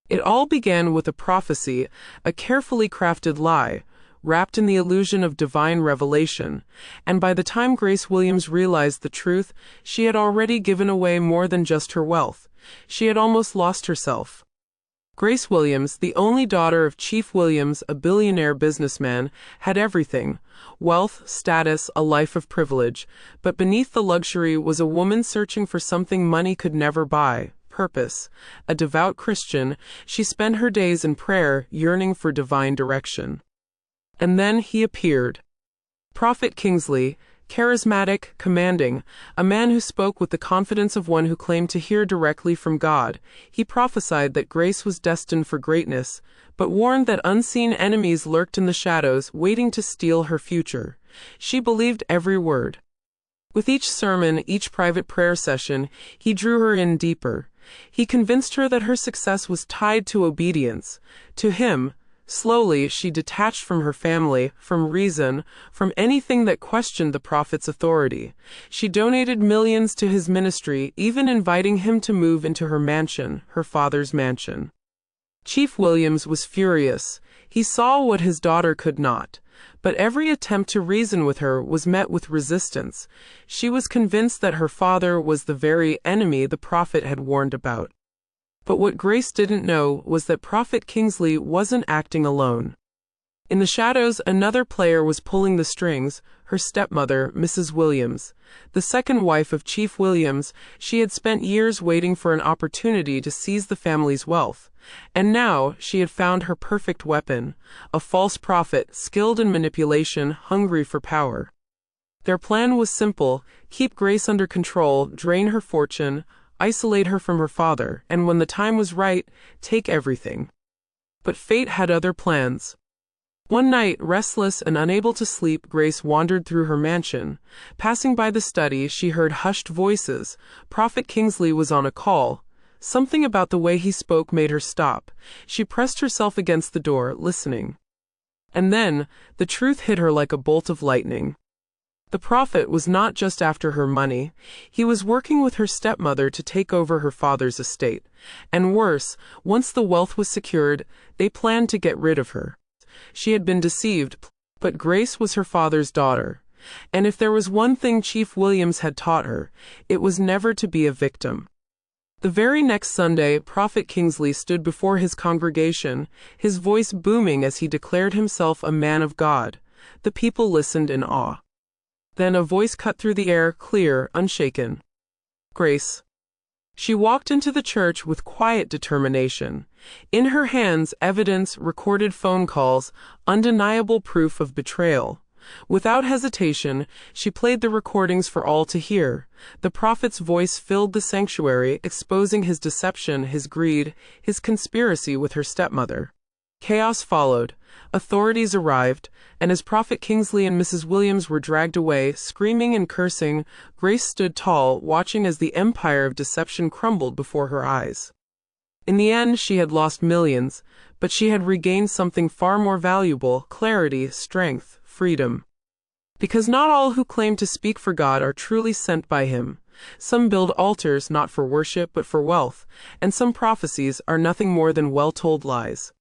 It all began with a prophecy, a carefully crafted lie, wrapped in the illusion of divine revelation, and by the time Grace Williams realized the truth, she had already given away more than just her wealth. She had almost lost herself. Grace Williams, the only daughter of Chief Williams, a billionaire businessman, had everything: wealth, status, a life of privilege. But beneath the luxury was a woman searching for something money could never buy: purpose. A devout Christian, she spent her days in prayer, yearning for divine direction. And then he appeared. Prophet Kingsley, charismatic, commanding, a man who spoke with the confidence of one who claimed to hear directly from God. He prophesied that Grace was destined for greatness, but warned that unseen enemies lurked in the shadows, waiting to steal her future. She believed every word. With each sermon, each private prayer session, he drew her in deeper. He convinced her that her success was tied to obedience, to him. Slowly, she detached from her family, from reason, from anything that questioned the prophet's authority. She donated millions to his ministry, even inviting him to move into her mansion, her father's mansion. Chief Williams was furious. He saw what his daughter could not. But every attempt to reason with her was met with resistance. She was convinced that her father was the very enemy the prophet had warned about. But what Grace didn't know was that Prophet Kingsley wasn't acting alone. In the shadows, another player was pulling the strings: her stepmother, Mrs. Williams. The second wife of Chief Williams, she had spent years waiting for an opportunity to seize the family's wealth. And now, she had found her perfect weapon: a false prophet, skilled in manipulation, hungry for power. Their plan was simple: keep Grace under control, drain her fortune, isolate her from her father, and when the time was right, take everything. But fate had other plans. One night, restless and unable to sleep, Grace wandered through her mansion. Passing by the study, she heard hushed voices. Prophet Kingsley was on a call. Something about the way he spoke made her stop. She pressed herself against the door, listening. And then, the truth hit her like a bolt of lightning. The prophet was not just after her money. He was working with her stepmother to take over her father's estate. And worse, once the wealth was secured, they planned to get rid of her. She had been deceived, but Grace was her father's daughter. And if there was one thing Chief Williams had taught her, it was never to be a victim. The very next Sunday, Prophet Kingsley stood before his congregation, his voice booming as he declared himself a man of God. The people listened in awe. Then a voice cut through the air, clear, unshaken. Grace. She walked into the church with quiet determination. In her hands, evidence, recorded phone calls, undeniable proof of betrayal. Without hesitation, she played the recordings for all to hear. The prophet's voice filled the sanctuary, exposing his deception, his greed, his conspiracy with her stepmother. Chaos followed. Authorities arrived, and as Prophet Kingsley and Mrs. Williams were dragged away, screaming and cursing, Grace stood tall, watching as the empire of deception crumbled before her eyes. In the end, she had lost millions, but she had regained something far more valuable: clarity, strength, freedom. Because not all who claim to speak for God are truly sent by Him. Some build altars not for worship but for wealth, and some prophecies are nothing more than well-told lies.